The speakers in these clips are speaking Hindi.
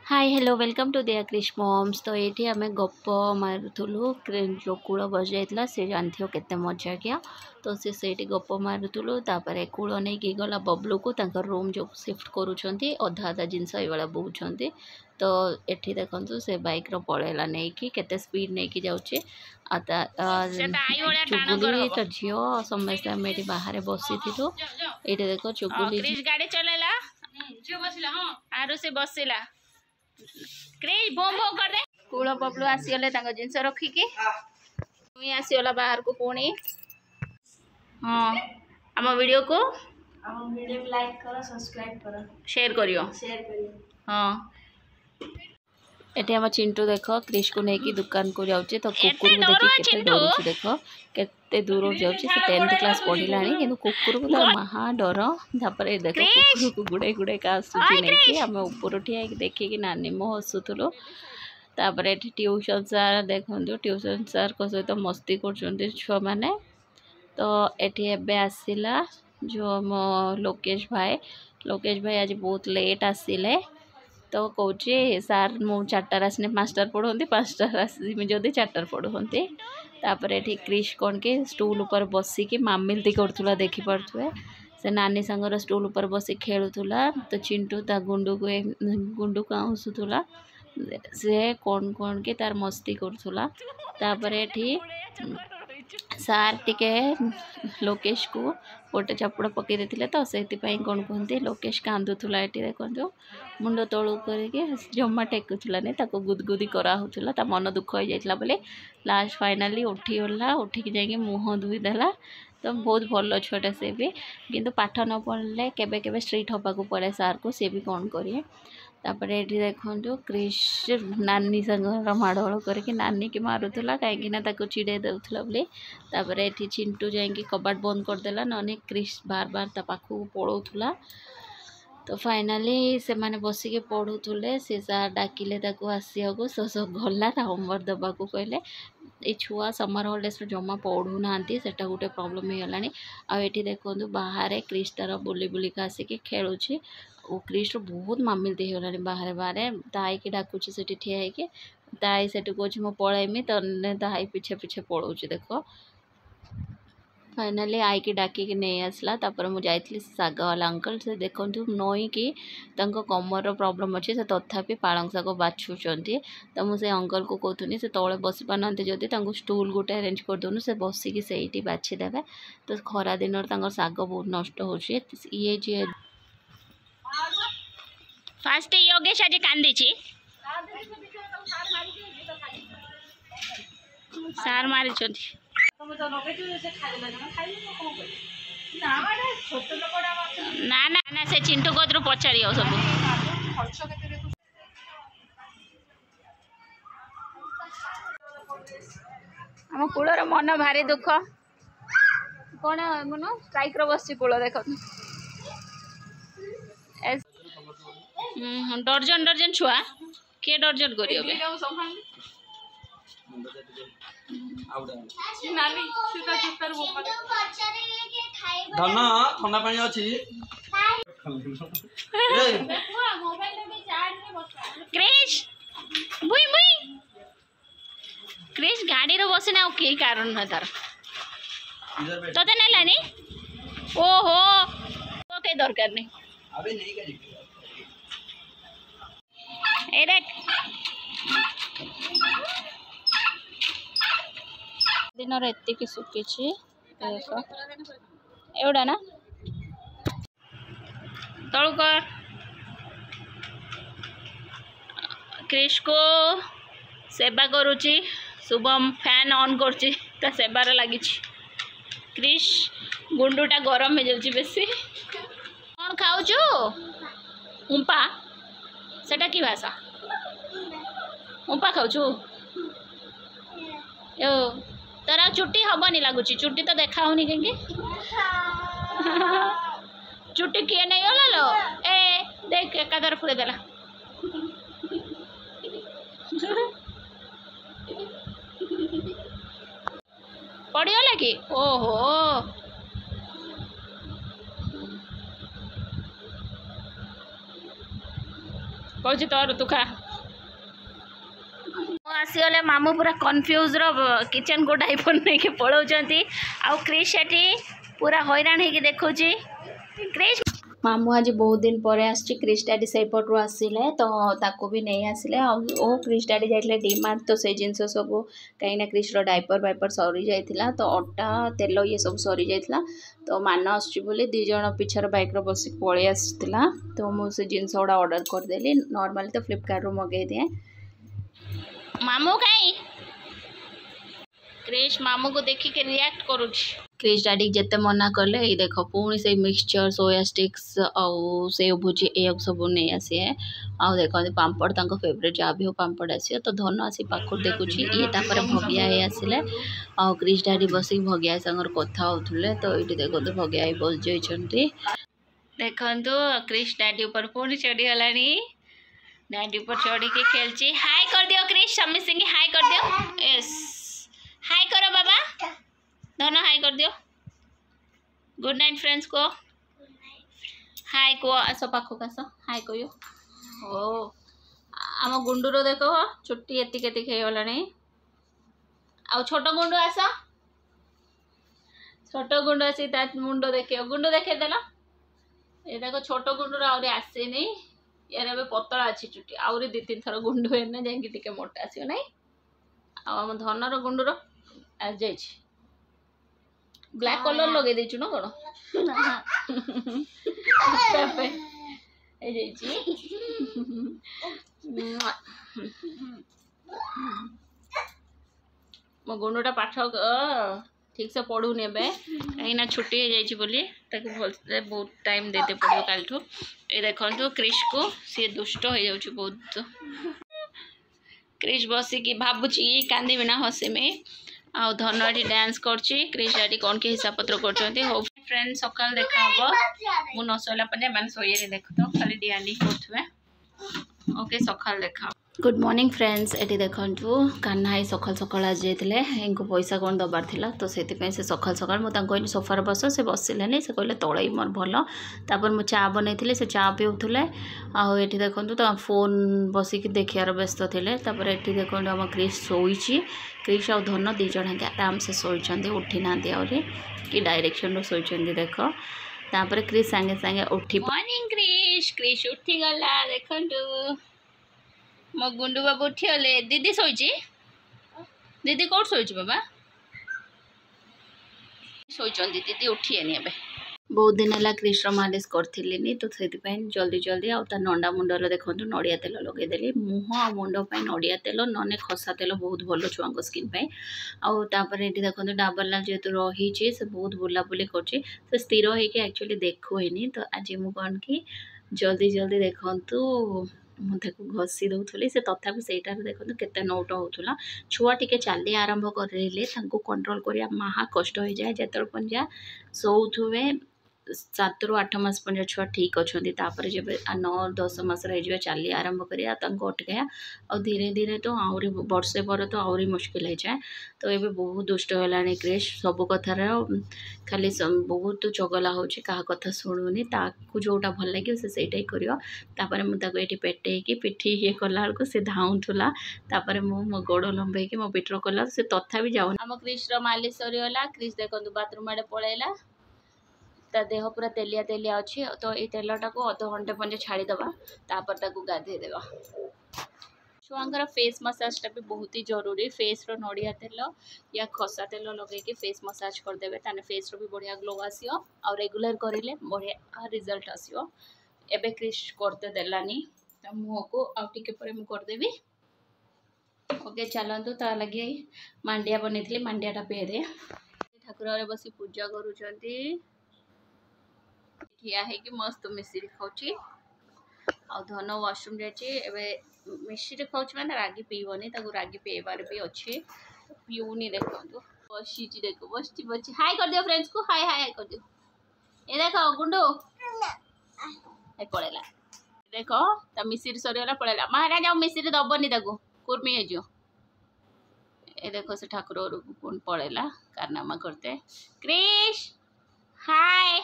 हाय हेलो वेलकम टू दिया क्रिश मॉम्स। तो ये आम गप मारूलु जो कूल बजाइला से जानते हो केते मजा किया। तो से गप मारूलु कूल नहीं गला बबलू को रूम जो शिफ्ट करुँच अधा अधा जिनस ये बोचंती। तो ये देखु से बैक पलैला नहीं कि केते स्पीड नहीं कि जाऊँचे चुगुली तो झील समस्ते आम ये बाहर बसी थी। ये देख चुगुली गाड़ी चलेला आरु से बसिला क्रेज बोम बोम कर दे। कूल बबलू आसीगले जिनस रखिकी मुई आसीगला बाहर को पुणी। हाँ आम वीडियो को लाइक करो सब्सक्राइब करो शेयर करियो। हाँ ये आम चिंटू देख क्रिश को लेकिन दुकान को जाऊँचे तो कुकुर को देखिए केते डरुची देख केते दूर जाऊँचे से 10th क्लास पढ़िला कि कुकुर को तो महा डर। तापर देख कुकुर को गुड़े गुड़े का आसूची नहीं आम ऊपर ठिया देखिए नानी मो हसुलु। तापर ये ट्यूशन सार देखो ट्यूशन सार को सहित मस्ती कर छुआ मैंने। तो ये आसला जो मो लोकेश भाई आज बहुत लेट आसिले। तो कौचे सार मु 4टार आसने 5टार पढ़ती 5टार आसमी जदि 4टार पढ़ती। तापर ये क्रिश कौन के स्टूल ऊपर बसिकी मामिलती करूला देखिपे से नानी सांगर स्टूल ऊपर बसी खेलुला। तो चिंटू ता गुंडू का हसुला से कौन के तार मस्ती करूला। तापर ये सार टिके लोकेश को गोटे चपड़ पकई देते तो से कौन कहते लोकेश कांदुला। ये देखो मुंड तलू करके जमा टेकुला नहीं गुदगुदी कराला ता मन दुख हो जाता बोले लास्ट फाइनाली उठीगला उठिक जाकि मुँह धोईदेला। तो बहुत भल छुआटा से भी किंतु पाठ न पढ़ले केबे केबे स्ट्रिक्ट होबाकू पड़े सार को सी भी कौन करिए। तापर ये देखो क्रिश नानी संग माड़ोल करके नानी की मारूला कहीं चिड़े दूसरा बोले। तापर ये चिंटू जाकि कबाट बंद करदेला नने क्रिश बार बार ता पाखक पड़ौला। तो फाइनाली से माने बसिके पढ़ुले से सार डाकिले आसिया को सस गला होमवर्क देवाक कहले। ये छुआ समर हॉलिडेज जमा पढ़ू ना सेटा गोटे प्रॉब्लम हो गलानी। आठी देखो बाहर क्रिश तार बुली बुलिका आसिक खेलुची और क्रिश बहुत मामिलती हो गलानी बाहर बाहर ताई की डाकुची से ठिया है ताई से कहे मो पलैमी तो ताई पिछे पिछे पड़ोची देख। फाइनाली आई की डाकिक नहीं आसला। तापर मुझे जाइली साग वाला अंकल से देखो नई कि कमर प्रॉब्लम अच्छे से तथापि पालंग साग बाछुंट। तो मुझे अंकल को कहतुनी से तले बस पारना जदि स्टूल गोटे अरेंज करदूनु से बसिकी से बाछीदेवे। तो खरा दिन साग बहुत नष्ट हो ये फास्ट योगेश आज कांदी सार मारी ना ना ना से चिंटू कदरू पचार सब आम कूलर मन भारी दुख कौन मन स्ट्राइक बस कूल देख डर्जन डर्जन छुआ किए डर्जन कर क्रिश गाड़ी रो बस ना के कारण न तार तोते नेलानी ओहो तो के दरकार नहीं अबे नहीं का ए देख दिन एति सुखी एवडा ना तलू कर क्रिश को सेवा करुची शुभम फैन ऑन करुची ता सेबार लगी क्रिश गुंडूटा गरम हो जाऊँ बेसी कौन खाऊचु उम्पा सेटा की भाषा उम्पा खाऊचु यो तारा चुट्टी हबनी लगुच चुट्टी तो देखा होनी कहीं चुट्टी किए नहीं होला लो ए देख एकादर फुले देला पड़गला कि ओहो कौच तोर तू खा आसीगले मामू पूरा कन्फ्यूज किचन को डाइपर नहीं के पलाउंट आउ क्रिश एटी पूरा हैरान होगी देखुँ क्रिश मामू आज बहुत दिन पर क्रिश डैडी से पटू आसिले तो ताको भी नहीं आसिले ओ क्रिश डैडी जाइले डीमार्ट तो से जिनस सब कहीं क्रिश डाइपर वाइपर सरी जाइथिला तो अटा तेल ये सब सरी जाइथिला तो मान आसुची बोली दी जण पिछर बाइक रो बसी पळे आसिथिला तो मु से जिनस गुड़ा ऑर्डर कर देली नॉर्मली तो फ्लिपकार्ट रो मगे दिए मामू कहीं क्रिश मामू को देखी के रिएक्ट करूछ क्रिश डैडी जिते मना कले ये देख पुणी से मिक्सचर सोया स्टिक्स आउ सेव भुजी ये सब नहीं आसी है आउ देख पापड़ तांको फेवरेट जहाँ भी हो पापड़ आसी तो धन आसी पाखर देखुची ये तापर भगिया ही आसिले आउ क्रिश डैडी बसिक भगिया संगर कथा होथुले तो ये देखो भगिया बस जाइछंती देखंतु क्रिश डैडी ऊपर पुणी चढ़ी गलानी डैडी ऊपर चढ़ी के खेलची हाय कर दियो क्रिश सम्मी सिंह हाय कर दियो यस हाय करो बाबा दोनों हाय कर दियो गुड नाइट फ्रेंड्स को हाय को आसो पाखो कासो हाय कहियो ओ आम गुंडूर देखो छुट्टी एतिक एतिक हो गलानी आ छोट गुंडू आस छोट गुंडू आसी मुंड देखे गुंडू देखे देला ये देखो छोट गुंडूर आहरी आसेनी यार ए पतला अच्छी चुट्टी आहरी 2-3 थर गुंडू हेने जाइए टिके मोटा आसो ना आम धनर गुंडूर आज जाइए ब्लैक कलर लगे देचु ना कौन मो गुंडूटा पाठ ठीक से पढ़ुनि ए कहीं छुट्टी हो जाइए बोली भल बहुत टाइम देते पड़ो कल ये देखो क्रिश को सी दुष्ट हो जाऊँ बहुत क्रिश बसिकी भावुची कांदी बिना हसी में आ धन ये डांस करची क्रिश डैडी कौन के हिसाब पत्र कर हो फ्रेंड सकाल देखा हम मुझ न सोला मैंने सोये देख तो खाली डियानी करुवे ओके सकाल देखा गुड मॉर्निंग फ्रेंड्स ये देखु कान्हा सकाल सकाल आज जाते इनको पैसा कौन दबार थिला तो से सकाल सकाल मुझे कहली सोफार बस से बसिले से कहले तले मोर भल तापर मु चा बनई से चा पिउले आउ देखु तो फोन बसिक देखार व्यस्त थे ये देखो आम क्रिश शोची क्रिश आ धन दी जन आराम से शोचती उठी ना आहरी कि डायरेक्शन शोचती देख तापर क्रिश सांगे सांगे उठी मॉर्निंग क्रिश क्रिश उठी गला देखु मो गुंडू बाबू उठीगले दीदी शोची दीदी कौट शोची बाबा शोचंदी दीदी उठीएनि एबे बहुत दिन है क्रिश मालिश करी तो से जल्दी जल्दी आउ नंडा मुंडर देखो नड़िया तेल लगेदेली मुह आ मुंडप नड़िया तेल नने खसा तेल बहुत भल छुआ स्किन पे आउे ये देखो डाबरलाल जेहेतु रही से बहुत बुलाबुली कर स्थिर होके एक्चुअली देखुनी तो आज मुझे कौन कि जल्दी जल्दी देखु मुझे घसी दूसरी से तथापि सहीटार देखो केते नोट होता छुआ टिके चली आरंभ करें कंट्रोल करिया महा कष्ट हो जाए जिते पंजा शोवे 7 ରୁ 8 मास पंजा छुआ ठीक अच्छा जब 9-10 मास चली आरंभ करिया अटकाया और धीरे धीरे तो आहरी वर्षे पर तो आहरी मुश्किल हो जाए तो ये बहुत दुष्ट है क्रिश सब कथार खाली बहुत चगला हो कथा शुणुनि ताकू जोटा भल लगे से सहीटा ही कर मुझे पेटे पिठी ये कला बेलू से धाऊला मो गोड़ लंबे मो पिटर कला से तथा भी जाऊन आम क्रिश मालिश सरीगला क्रिश देखो बाथरूम आड़े पलैला ता देह पूरा तेलिया तेलिया अच्छी तो ये तेलटा को अध घंटे पंजे छाड़ीदबा तापर ताकू गाधे देवा छुआंकर फेस मसाजटा भी बहुत ही जरूरी फेस रो नड़िया तेल या खसा तेल लगे फेस मसाज करदे ताने फेस रो भी बढ़िया ग्लो आसियो और रेगुलर करें बढ़िया रिजल्ट आसियो एबे क्रिश करते देलानी तो मुह को आउ टिके परे मु करदेवी ओके चलतु ता लगे मांडिया बनई मांडियाटा पी दे ठाकुर बस पूजा करुँच ठिया है कि मस्त मिश्री खाऊँ आ धन वाशरूम जाए मिश्री खाऊँ मैंने रागी पीबनी रागी पीबार भी अच्छे पीऊनी देखो बसी देखो बस बस हाय कर दियो फ्रेंड्स को हाय हाय हाय कर दियो ये देखो गुंडू पड़ेगा देखो ता मिश्री सरीगला पड़ेगा महाराज आउ मिश्री दबनी कुर्मी हो ये देखो से ठाकुर पुणी पड़ेगा कारनामा करते क्रिश हाय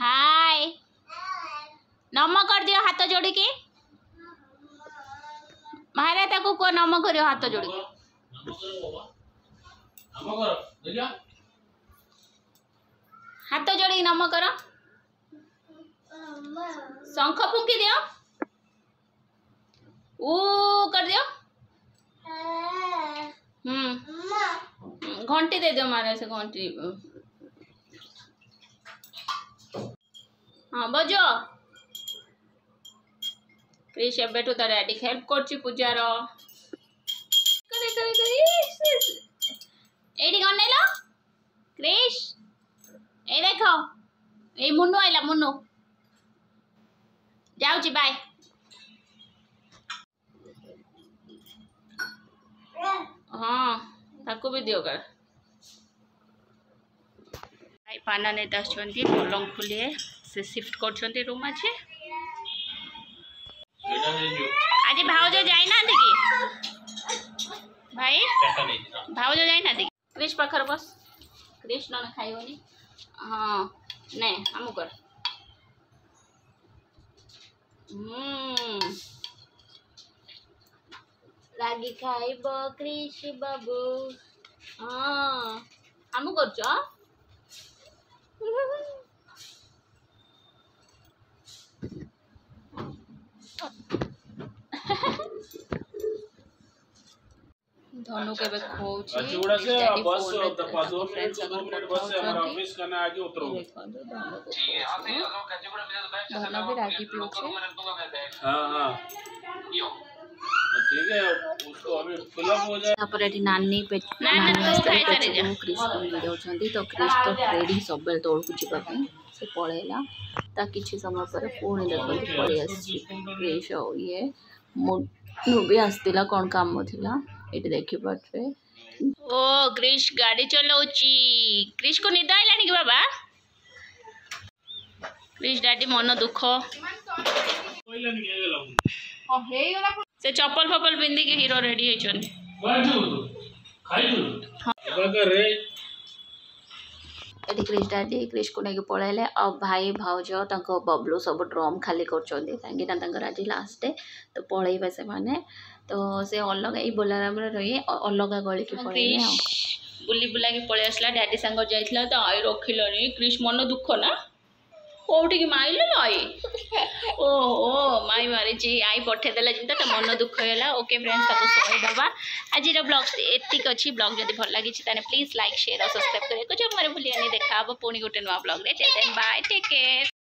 हाय नम कर दियो हाथ जोड़ी की मारे ताको को नम करियो हाथ जोड़ी की हाथ जोड़ी नम करो शंख फूंकी दियो ऊ कर दियो घंटी दे दियो मारे से घंटी हाँ बजो क्रिश एबेठू तो डैडी हेल्प करछि पूजार करे करे करे एडी गने लो क्रिश ए देखो ए मुन्नू आइला मुन्नू जाऊची बाय हाँ ताको भी दियो कर भाई पाना ने दस चंदी पलंग खुले से शिफ्ट कर रूम अच्छे आज भाउज जाई ना देखी भाई भाउज जाई ना देखी क्रिश पाखर बस क्रिश न खाइबनी हाँ नहीं हम कर रागी खाइब क्रिश बाबू हाँ हम कर धनु के बे खोची अचूड़ा से बस दो फ्रेंड्स अगर बस से हमारा ऑफिस करना आगे उतरो धनु भी रागी पियो छे हां हां ठीक है उसको अभी फिलअप हो जाए यहाँ पर एठी नानी पे नानी आस्ते क्रिश को मिल जाउछंती तो क्रिश तो रेडी सब बेल तोड़ को जीवा पे से पळेला ता किछि समय पर पुणी देखो पळी आसी क्रिश हो ये मु भी आस्तिला कोन काम थिला एठी देखि पटरे ओ क्रिश गाड़ी चलाउची क्रिश को निद आइलानी कि बाबा क्रिश डैडी मन दुख कोइला नि गेला ओ हे गला से चप्पल फप्पल पिंदी के हीरो रेडी हेचन एठी क्रिश डैडी क्रिश को नहीं पळाइले और भाई भाउज तांको बबलू सब ड्रम खाली करचोंदी कांगी ना तांकर आज लास्ट डे तो पळैबे से माने तो से अलग ई बोलाराम रे रही अलग गली के पळैले बुली बुला के पळे आसला डैडी संग जाइतला तो आई रखिलनी क्रिश मन दुख ना कोठी की माइले आई ओ माई मारी जी आई पठे देला जिंदा तो मन दुख होला ओके फ्रेंड्स ताको सोई दबा आज रो ब्लॉग एतिक अछि ब्लॉग जदी भल लागि छि ताने प्लीज लाइक शेयर और सब्सक्राइब करे को जब मारे भूलिया नहीं देखा अब पुणी गोटे नवा ब्लॉग रे till then bye take care.